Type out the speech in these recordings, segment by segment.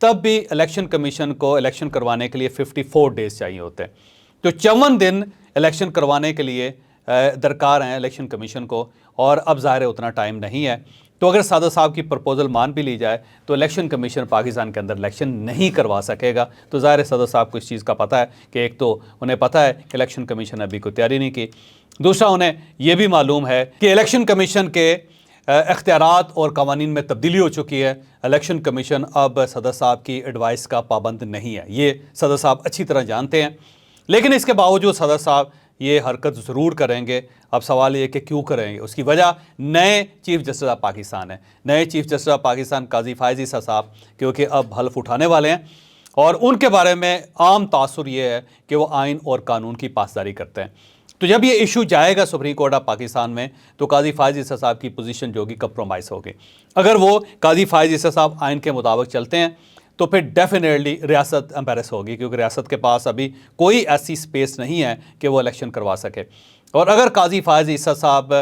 تب بھی election commission کو الیکشن کروانے کے لیے 54 ڈیز چاہیے ہوتے ہیں. تو 54 دن الیکشن کروانے کے لیے درکار ہیں الیکشن کمیشن کو, اور اب ظاہر ہے اتنا ٹائم نہیں ہے. تو اگر صادق صاحب کی پرپوزل مان بھی لی جائے تو الیکشن کمیشن پاکستان کے اندر الیکشن نہیں کروا سکے گا. تو ظاہر ہے صادق صاحب کو اس چیز کا پتہ ہے کہ ایک تو انہیں پتہ ہے کہ الیکشن کمیشن ابھی کوئی تیاری نہیں کی, دوسرا انہیں یہ بھی معلوم ہے کہ الیکشن کمیشن کے اختیارات اور قوانین میں تبدیلی ہو چکی ہے. الیکشن کمیشن اب صدر صاحب کی ایڈوائس کا پابند نہیں ہے, یہ صدر صاحب اچھی طرح جانتے ہیں. لیکن اس کے باوجود صدر صاحب یہ حرکت ضرور کریں گے. اب سوال یہ کہ کیوں کریں گے, اس کی وجہ نئے چیف جسٹس آف پاکستان ہیں. نئے چیف جسٹس آف پاکستان قاضی فائز عیسیٰ صاحب کیونکہ اب حلف اٹھانے والے ہیں, اور ان کے بارے میں عام تاثر یہ ہے کہ وہ آئین اور قانون کی پاسداری کرتے ہیں. تو جب یہ ایشو جائے گا سپریم کورٹ آف پاکستان میں تو قاضی فائز عیسیٰ صاحب کی پوزیشن جو ہوگی کمپرومائز ہوگی. اگر وہ قاضی فائز عیسیٰ صاحب آئین کے مطابق چلتے ہیں تو پھر ڈیفینیٹلی ریاست امبیرس ہوگی, کیونکہ ریاست کے پاس ابھی کوئی ایسی سپیس نہیں ہے کہ وہ الیکشن کروا سکے. اور اگر قاضی فائز عیسیٰ صاحب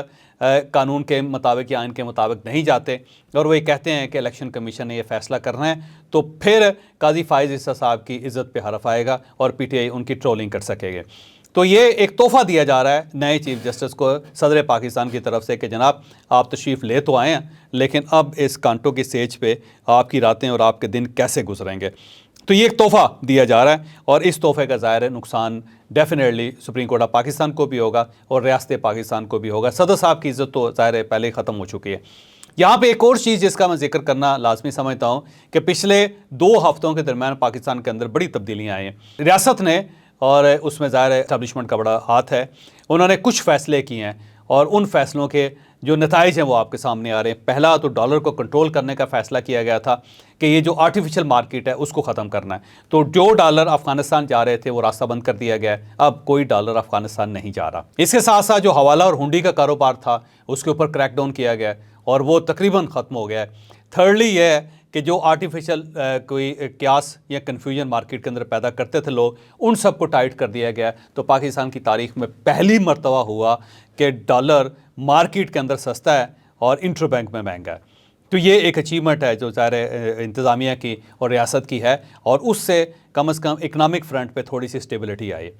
قانون کے مطابق یا آئین کے مطابق نہیں جاتے اور وہ یہ کہتے ہیں کہ الیکشن کمیشن نے یہ فیصلہ کرنا ہے, تو پھر قاضی فائز عیسیٰ صاحب کی عزت پہ حرف آئے گا اور پی ٹی آئی ان کی ٹرولنگ کر سکے گے. تو یہ ایک تحفہ دیا جا رہا ہے نئے چیف جسٹس کو صدر پاکستان کی طرف سے کہ جناب آپ تشریف لے تو آئے ہیں, لیکن اب اس کانٹوں کی سیج پہ آپ کی راتیں اور آپ کے دن کیسے گزریں گے. تو یہ ایک تحفہ دیا جا رہا ہے, اور اس تحفے کا ظاہر نقصان definitely supreme court of Pakistan کو بھی ہوگا اور ریاست پاکستان کو بھی ہوگا. صدر صاحب کی عزت تو ظاہر پہلے ہی ختم ہو چکی ہے. یہاں پہ ایک اور چیز جس کا میں ذکر کرنا لازمی سمجھتا ہوں کہ پچھلے 2 ہفتوں کے درمیان پاکستان کے اندر بڑی تبدیلیاں آئی ہیں. ریاست نے, اور اس میں ظاہر اسٹیبلشمنٹ کا بڑا ہاتھ ہے, انہوں نے کچھ فیصلے کیے ہیں اور ان فیصلوں کے جو نتائج ہیں وہ آپ کے سامنے آ رہے ہیں. پہلا تو ڈالر کو کنٹرول کرنے کا فیصلہ کیا گیا تھا کہ یہ جو آرٹیفیشل مارکیٹ ہے اس کو ختم کرنا ہے. تو جو ڈالر افغانستان جا رہے تھے وہ راستہ بند کر دیا گیا ہے, اب کوئی ڈالر افغانستان نہیں جا رہا. اس کے ساتھ ساتھ جو حوالہ اور ہنڈی کا کاروبار تھا اس کے اوپر کریک ڈاؤن کیا گیا ہے اور وہ تقریباً ختم ہو گیا ہے. تھرڈلی یہ ہے کہ جو آرٹیفیشل کوئی قیاس یا کنفیوژن مارکیٹ کے اندر پیدا کرتے تھے لوگ, ان سب کو ٹائٹ کر دیا گیا. تو پاکستان کی تاریخ میں پہلی مرتبہ ہوا کہ ڈالر مارکیٹ کے اندر سستا ہے اور انٹر بینک میں مہنگا ہے. تو یہ ایک اچیومنٹ ہے جو ظاہر انتظامیہ کی اور ریاست کی ہے, اور اس سے کم از کم اکنامک فرنٹ پہ تھوڑی سی اسٹیبلٹی آئی.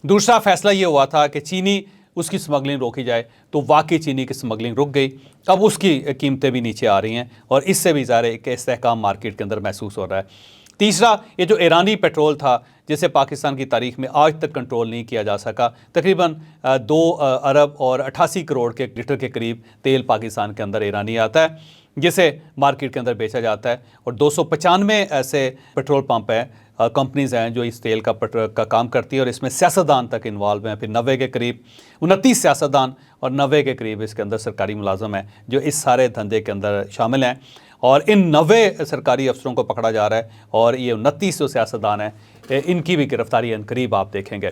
دوسرا فیصلہ یہ ہوا تھا کہ چینی اس کی سمگلنگ روکی جائے, تو واقعی چینی کی سمگلنگ رک گئی. اب اس کی قیمتیں بھی نیچے آ رہی ہیں اور اس سے بھی ظاہر ایک استحکام مارکیٹ کے اندر محسوس ہو رہا ہے. تیسرا, یہ جو ایرانی پیٹرول تھا جسے پاکستان کی تاریخ میں آج تک کنٹرول نہیں کیا جا سکا, تقریباً 2 ارب اور 88 کروڑ کے لیٹر کے قریب تیل پاکستان کے اندر ایرانی آتا ہے جسے مارکیٹ کے اندر بیچا جاتا ہے. اور 295 ایسے پیٹرول پمپ ہیں, کمپنیز ہیں جو اس تیل کا کام کرتی ہے, اور اس میں سیاستدان تک انوالو ہیں. پھر 90 کے قریب 29 سیاستدان اور 90 کے قریب اس کے اندر سرکاری ملازم ہیں جو اس سارے دھندے کے اندر شامل ہیں. اور ان 90 سرکاری افسروں کو پکڑا جا رہا ہے, اور یہ 29 جو سیاستدان ہیں ان کی بھی گرفتاری ان قریب آپ دیکھیں گے.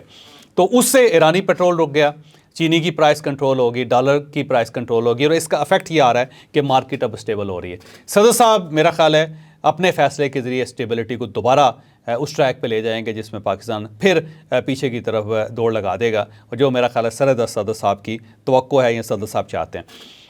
تو اس سے ایرانی پیٹرول رک گیا, چینی کی پرائس کنٹرول ہوگی, ڈالر کی پرائس کنٹرول ہوگی, اور اس کا افیکٹ یہ آ رہا ہے کہ مارکیٹ اب اسٹیبل ہو رہی ہے. صدر صاحب میرا خیال ہے اپنے فیصلے کے ذریعے اسٹیبلٹی کو دوبارہ اس ٹریک پہ لے جائیں گے جس میں پاکستان پھر پیچھے کی طرف دوڑ لگا دے گا, اور جو میرا خیال ہے سرحد صدر صاحب کی توقع ہے یا صدر صاحب چاہتے ہیں.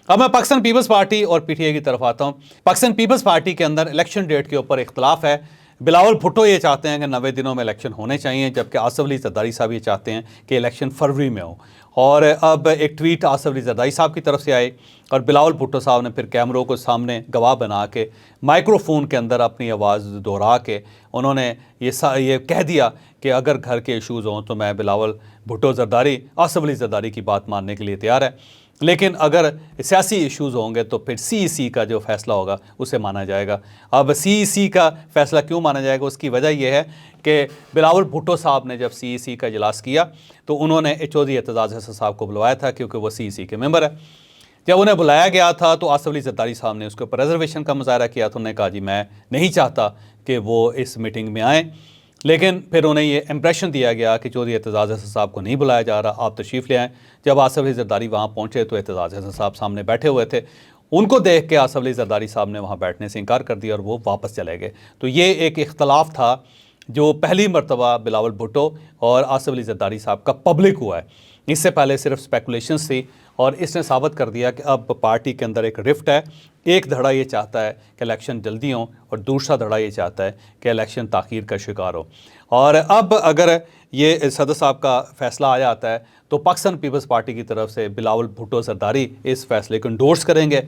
اب میں پاکستان پیپلز پارٹی اور پی ٹی آئی کی طرف آتا ہوں. پاکستان پیپلز پارٹی کے اندر الیکشن ڈیٹ کے اوپر اختلاف ہے. بلاول بھٹو یہ چاہتے ہیں کہ 90 دنوں میں الیکشن ہونے چاہیے, جبکہ آصف علی زرداری صاحب یہ چاہتے ہیں کہ الیکشن فروری میں ہو. اور اب ایک ٹویٹ آصف علی زرداری صاحب کی طرف سے آئی, اور بلاول بھٹو صاحب نے پھر کیمروں کو سامنے گواہ بنا کے مائکرو فون کے اندر اپنی آواز دہرا کے انہوں نے یہ کہہ دیا کہ اگر گھر کے ایشوز ہوں تو میں بلاول بھٹو زرداری آصف علی زرداری کی بات ماننے کے لیے تیار ہے, لیکن اگر سیاسی ایشوز ہوں گے تو پھر سی ای سی کا جو فیصلہ ہوگا اسے مانا جائے گا. اب سی ای سی کا فیصلہ کیوں مانا جائے گا, اس کی وجہ یہ ہے کہ بلاول بھٹو صاحب نے جب سی ای سی کا اجلاس کیا تو انہوں نے چودھری اعتزاز حسن صاحب کو بلوایا تھا کیونکہ وہ سی ای سی کے ممبر ہے. جب انہیں بلایا گیا تھا تو آصف علی زرداری صاحب نے اس کے اوپر ریزرویشن کا مظاہرہ کیا, تو انہوں نے کہا جی میں نہیں چاہتا کہ وہ اس میٹنگ میں آئیں. لیکن پھر انہیں یہ امپریشن دیا گیا کہ چودھری اعتزاز حسن صاحب کو نہیں بلایا جا رہا, آپ تشریف لے آئیں. جب آصف علی زرداری وہاں پہنچے تو اعتزاز حسن صاحب سامنے بیٹھے ہوئے تھے. ان کو دیکھ کے آصف علی زرداری صاحب نے وہاں بیٹھنے سے انکار کر دیا اور وہ واپس چلے گئے. تو یہ ایک اختلاف تھا جو پہلی مرتبہ بلاول بھٹو اور آصف علی زرداری صاحب کا پبلک ہوا ہے. اس سے پہلے صرف اسپیکولیشنز تھی, اور اس نے ثابت کر دیا کہ اب پارٹی کے اندر ایک رفٹ ہے. ایک دھڑا یہ چاہتا ہے کہ الیکشن جلدی ہوں اور دوسرا دھڑا یہ چاہتا ہے کہ الیکشن تاخیر کا شکار ہو. اور اب اگر یہ صدر صاحب کا فیصلہ آ جاتا ہے تو پاکستان پیپلز پارٹی کی طرف سے بلاول بھٹو زرداری اس فیصلے کو انڈورس کریں گے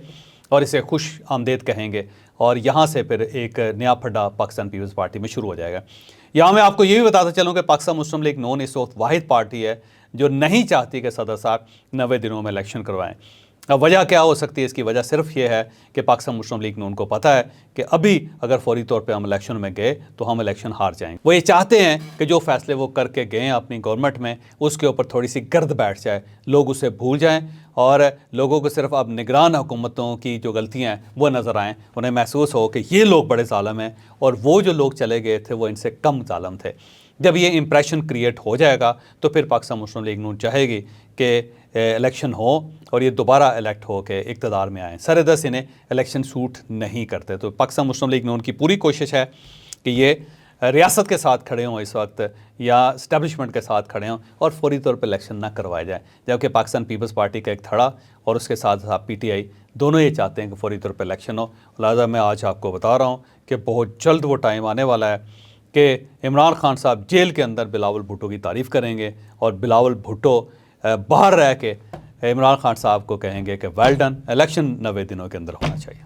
اور اسے خوش آمدید کہیں گے، اور یہاں سے پھر ایک نیا پھڈا پاکستان پیپلز پارٹی میں شروع ہو جائے گا. یہاں میں آپ کو یہ بھی بتاتا چلوں کہ پاکستان مسلم لیگ نون اس وقت واحد پارٹی ہے جو نہیں چاہتی کہ صدر صاحب 90 دنوں میں الیکشن کروائیں. اب وجہ کیا ہو سکتی ہے؟ اس کی وجہ صرف یہ ہے کہ پاکستان مسلم لیگ نون کو پتہ ہے کہ ابھی اگر فوری طور پہ ہم الیکشن میں گئے تو ہم الیکشن ہار جائیں گے. وہ یہ چاہتے ہیں کہ جو فیصلے وہ کر کے گئے ہیں اپنی گورنمنٹ میں اس کے اوپر تھوڑی سی گرد بیٹھ جائے، لوگ اسے بھول جائیں اور لوگوں کو صرف اب نگران حکومتوں کی جو غلطیاں ہیں وہ نظر آئیں، انہیں محسوس ہو کہ یہ لوگ بڑے ظالم ہیں اور وہ جو لوگ چلے گئے تھے وہ ان سے کم ظالم تھے. جب یہ امپریشن کریٹ ہو جائے گا تو پھر پاکستان مسلم لیگ نون چاہے گی کہ الیکشن ہو اور یہ دوبارہ الیکٹ ہو کے اقتدار میں آئیں. سرحدس انہیں الیکشن سوٹ نہیں کرتے. تو پاکستان مسلم لیگ نون کی پوری کوشش ہے کہ یہ ریاست کے ساتھ کھڑے ہوں اس وقت یا اسٹیبلشمنٹ کے ساتھ کھڑے ہوں اور فوری طور پہ الیکشن نہ کروائے جائے، جبکہ پاکستان پیپلز پارٹی کا ایک دھڑا اور اس کے ساتھ ساتھ پی ٹی آئی دونوں یہ چاہتے ہیں کہ فوری طور پہ الیکشن ہو. لہٰذا میں آج آپ کو بتا رہا ہوں کہ بہت جلد وہ ٹائم آنے والا ہے کہ عمران خان صاحب جیل کے اندر بلاول بھٹو کی تعریف کریں گے اور بلاول بھٹو باہر رہ کے عمران خان صاحب کو کہیں گے کہ ویل ڈن، الیکشن 90 دنوں کے اندر ہونا چاہیے.